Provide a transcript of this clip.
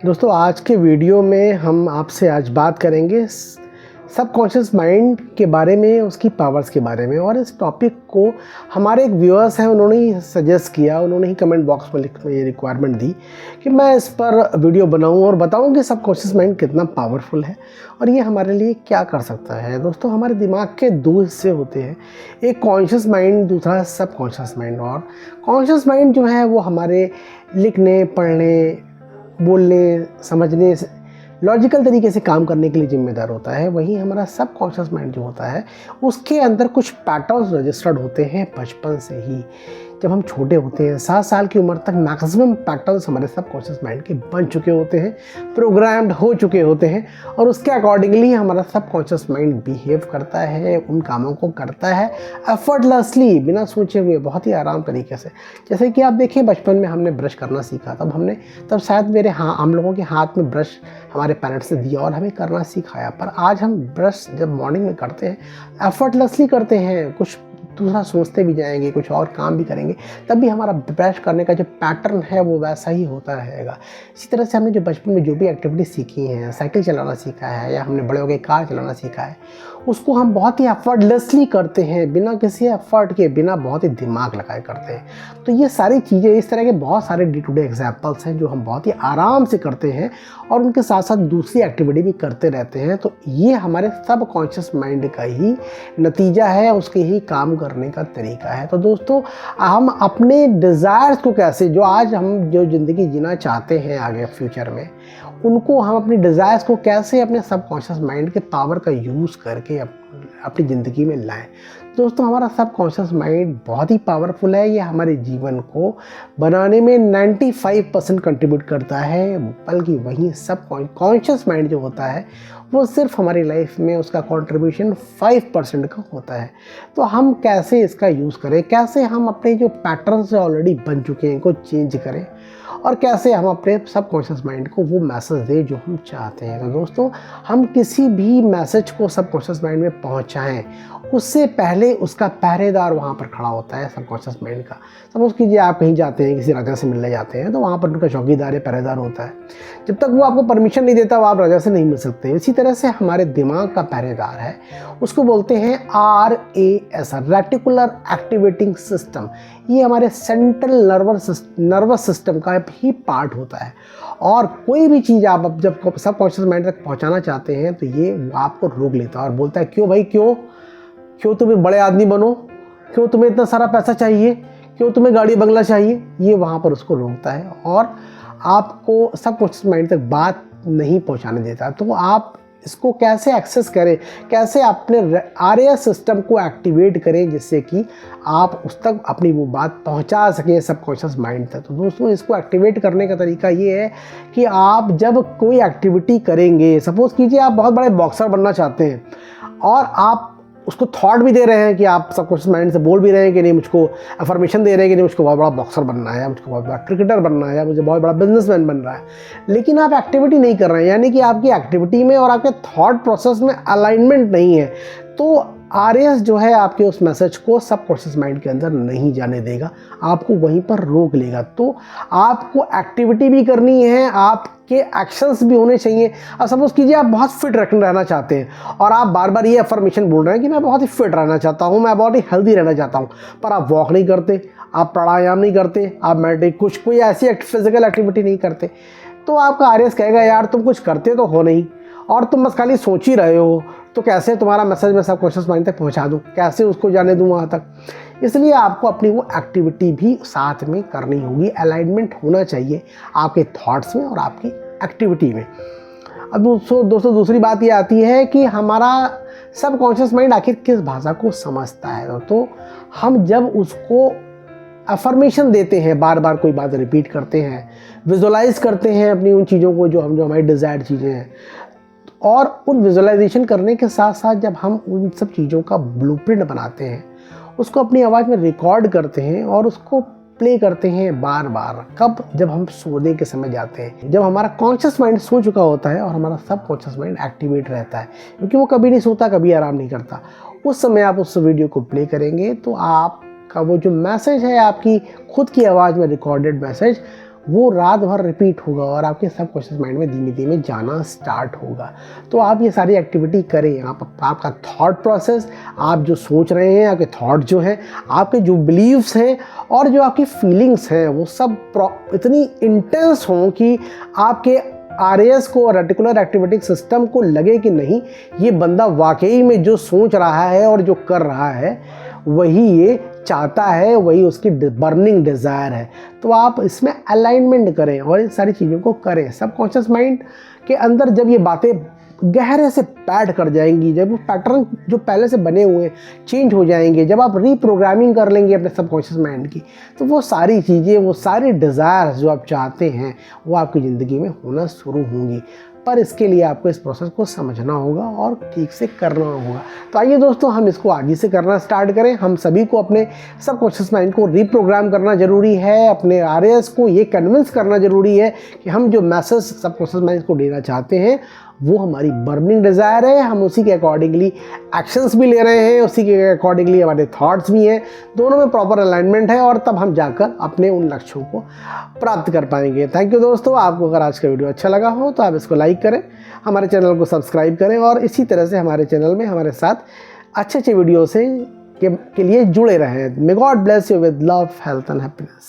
दोस्तों आज के वीडियो में हम आपसे आज बात करेंगे सबकॉन्शियस माइंड के बारे में, उसकी पावर्स के बारे में। और इस टॉपिक को हमारे एक व्यूअर्स हैं, उन्होंने ही सजेस्ट किया, उन्होंने ही कमेंट बॉक्स में ये रिक्वायरमेंट दी कि मैं इस पर वीडियो बनाऊं और बताऊं कि सबकॉन्शियस माइंड कितना पावरफुल है और ये हमारे लिए क्या कर सकता है। दोस्तों हमारे दिमाग के दो हिस्से होते हैं, एक कॉन्शियस माइंड, दूसरा सबकॉन्शियस माइंड। और कॉन्शियस माइंड जो है वो हमारे लिखने, पढ़ने, बोलने, समझने, लॉजिकल तरीके से काम करने के लिए जिम्मेदार होता है। वहीं हमारा सबकॉन्शियस माइंड जो होता है उसके अंदर कुछ पैटर्न्स रजिस्टर्ड होते हैं बचपन से ही। जब हम छोटे होते हैं 7 साल की उम्र तक मैक्सिमम पैटर्न्स हमारे सबकॉन्शियस माइंड के बन चुके होते हैं, प्रोग्राम्ड हो चुके होते हैं और उसके अकॉर्डिंगली हमारा सबकॉन्शियस माइंड बिहेव करता है, उन कामों को करता है एफर्टलेसली, बिना सोचे हुए, बहुत ही आराम तरीके से। जैसे कि आप देखिए, बचपन में हमने ब्रश करना सीखा, तब शायद हम लोगों के हाथ में ब्रश हमारे पेरेंट्स ने दिया और हमें करना सिखाया। पर आज हम ब्रश जब मॉर्निंग में करते हैं एफर्टलेसली करते हैं, कुछ दूसरा सोचते भी जाएंगे, कुछ और काम भी करेंगे, तब भी हमारा ब्रश करने का जो पैटर्न है वो वैसा ही होता रहेगा। इसी तरह से हमने जो बचपन में जो भी एक्टिविटी सीखी हैं, साइकिल चलाना सीखा है या हमने बड़े हो गए कार चलाना सीखा है, उसको हम बहुत ही एफर्टलेसली करते हैं, बिना किसी एफर्ट के, बिना बहुत ही दिमाग लगाए करते हैं। तो ये सारी चीज़ें, इस तरह के बहुत सारे डे टू डे एग्जाम्पल्स हैं जो हम बहुत ही आराम से करते हैं और उनके साथ साथ दूसरी एक्टिविटी भी करते रहते हैं। तो ये हमारे सबकॉन्शियस माइंड का ही नतीजा है, उसके ही काम करने का तरीका है। तो दोस्तों हम अपने डिज़ायर्स को कैसे, जो आज हम जो ज़िंदगी जीना चाहते हैं आगे फ्यूचर में, उनको हम अपनी डिज़ायर्स को कैसे अपने सबकॉन्शियस माइंड के पावर का यूज़ करके अपनी ज़िंदगी में लाएं। दोस्तों हमारा सबकॉन्शियस माइंड बहुत ही पावरफुल है, ये हमारे जीवन को बनाने में 95% कंट्रीब्यूट करता है, बल्कि वहीं सबकॉन्शियस माइंड जो होता है वो सिर्फ हमारी लाइफ में उसका कंट्रीब्यूशन 5% का होता है। तो हम कैसे इसका यूज़ करें, कैसे हम अपने जो पैटर्न्स ऑलरेडी बन चुके हैं को चेंज करें और कैसे हम अपने सबकॉन्शियस माइंड को वो मैसेज दें जो हम चाहते हैं। तो दोस्तों हम किसी भी मैसेज को सबकॉन्शियस माइंड में पहुंचाएं, उससे पहले उसका पहरेदार वहाँ पर खड़ा होता है सबकॉन्शियस माइंड का। सपोज कीजिए आप कहीं जाते हैं, किसी राजा से मिलने जाते हैं, तो वहाँ पर उनका चौकीदार या पहरेदार होता है। जब तक वो आपको परमिशन नहीं देता वो आप राजा से नहीं मिल सकते। इसी तरह से हमारे दिमाग का पहरेदार है, उसको बोलते हैं RAS, रेटिकुलर एक्टिवेटिंग सिस्टम। ये हमारे सेंट्रल नर्वस सिस्टम का ही पार्ट होता है। और कोई भी चीज़ आप जब सबकॉन्शियस माइंड तक पहुँचाना चाहते हैं तो ये आपको रोक लेता है और बोलता है क्यों भाई, क्यों तुम्हें बड़े आदमी बनो, क्यों तुम्हें इतना सारा पैसा चाहिए, क्यों तुम्हें गाड़ी बंगला चाहिए। ये वहाँ पर उसको रोकता है और आपको सबकॉन्शियस माइंड तक बात नहीं पहुँचाने देता। तो आप इसको कैसे एक्सेस करें, कैसे अपने RAS सिस्टम को एक्टिवेट करें जिससे कि आप उस तक अपनी वो बात पहुंचा सकें सबकॉन्शियस माइंड तक। तो दोस्तों इसको एक्टिवेट करने का तरीका ये है कि आप जब कोई एक्टिविटी करेंगे, सपोज़ कीजिए आप बहुत बड़े बॉक्सर बनना चाहते हैं और आप उसको थॉट भी दे रहे हैं कि आप सबकॉन्शियस माइंड से बोल भी रहे हैं कि नहीं, मुझको अफर्मेशन दे रहे हैं कि नहीं, मुझको बहुत बड़ा बॉक्सर बनना है, मुझको बहुत बड़ा क्रिकेटर बनना है, या मुझे बहुत बड़ा बिजनेसमैन बन रहा है, लेकिन आप एक्टिविटी नहीं कर रहे हैं, यानी कि आपकी एक्टिविटी में और आपके थॉट प्रोसेस में अलाइनमेंट नहीं है। तो RAS जो है आपके उस मैसेज को सबकॉन्शियस माइंड के अंदर नहीं जाने देगा, आपको वहीं पर रोक लेगा। तो आपको एक्टिविटी भी करनी है, आपके एक्शंस भी होने चाहिए। अब सपोज कीजिए आप बहुत फिट रहना चाहते हैं और आप बार बार ये अफर्मेशन बोल रहे हैं कि मैं बहुत ही फिट रहना चाहता हूँ, मैं बहुत ही हेल्दी रहना चाहता हूँ, पर आप वॉक नहीं करते, आप प्राणायाम नहीं करते, आप कोई ऐसी फिजिकल एक्टिविटी नहीं करते, तो आपका RAS कहेगा यार तुम कुछ करते तो हो नहीं और तुम बस खाली सोच ही रहे हो, तो कैसे तुम्हारा मैसेज मैं सबकॉन्शियस माइंड तक पहुंचा दूं, कैसे उसको जाने दूं वहाँ तक। इसलिए आपको अपनी वो एक्टिविटी भी साथ में करनी होगी, अलाइनमेंट होना चाहिए आपके थॉट्स में और आपकी एक्टिविटी में। अब दोस्तों दूसरी बात ये आती है कि हमारा सबकॉन्शियस माइंड आखिर किस भाषा को समझता है। तो हम जब उसको अफर्मेशन देते हैं, बार बार कोई बात रिपीट करते हैं, विजुअलाइज करते हैं अपनी उन चीज़ों को जो हमारी डिज़ायर्ड चीज़ें हैं, और उन विजुअलाइजेशन करने के साथ साथ जब हम उन सब चीज़ों का ब्लूप्रिंट बनाते हैं, उसको अपनी आवाज़ में रिकॉर्ड करते हैं और उसको प्ले करते हैं बार बार। कब? जब हम सोने के समय जाते हैं, जब हमारा कॉन्शियस माइंड सो चुका होता है और हमारा सबकॉन्शियस माइंड एक्टिवेट रहता है, क्योंकि वो कभी नहीं सोता, कभी आराम नहीं करता। उस समय आप उस वीडियो को प्ले करेंगे तो आपका वो जो मैसेज है, आपकी खुद की आवाज़ में रिकॉर्डेड मैसेज, वो रात भर रिपीट होगा और आपके सबकॉन्शियस माइंड में धीमे धीमे जाना स्टार्ट होगा। तो आप ये सारी एक्टिविटी करें। आपका थॉट प्रोसेस, आप जो सोच रहे हैं, आपके थॉट जो हैं, आपके जो बिलीव्स हैं और जो आपकी फीलिंग्स हैं, वो सब इतनी इंटेंस हों कि आपके RAS को, रेटिकुलर एक्टिवेटिंग सिस्टम को लगे कि नहीं, ये बंदा वाकई में जो सोच रहा है और जो कर रहा है वही ये चाहता है, वही उसकी बर्निंग डिज़ायर है। तो आप इसमें अलाइनमेंट करें और इन सारी चीज़ों को करें। सबकॉन्शियस माइंड के अंदर जब ये बातें गहरे से बैठ कर जाएंगी, जब वो पैटर्न जो पहले से बने हुए हैं चेंज हो जाएंगे, जब आप रीप्रोग्रामिंग कर लेंगे अपने सबकॉन्शियस माइंड की, तो वो सारी चीज़ें, वो सारी डिज़ायर्स जो आप चाहते हैं वो आपकी ज़िंदगी में होना शुरू होंगी। पर इसके लिए आपको इस प्रोसेस को समझना होगा और ठीक से करना होगा। तो आइए दोस्तों, हम इसको आज ही से करना स्टार्ट करें। हम सभी को अपने सबकॉन्शियस माइंड को रीप्रोग्राम करना ज़रूरी है। अपने RAS को ये कन्विंस करना ज़रूरी है कि हम जो मैसेज सबकॉन्शियस माइंड को देना चाहते हैं वो हमारी बर्निंग डिज़ायर है। हम उसी के अकॉर्डिंगली एक्शंस भी ले रहे हैं, उसी के अकॉर्डिंगली हमारे थॉट्स भी हैं। दोनों में प्रॉपर अलाइनमेंट है और तब हम जाकर अपने उन लक्ष्यों को प्राप्त कर पाएंगे। थैंक यू दोस्तों। आपको अगर आज का वीडियो अच्छा लगा हो तो आप इसको लाइक करें, हमारे चैनल को सब्सक्राइब करें और इसी तरह से हमारे चैनल में हमारे साथ अच्छे अच्छे वीडियो के लिए जुड़े रहें। May God bless you with love, health and happiness.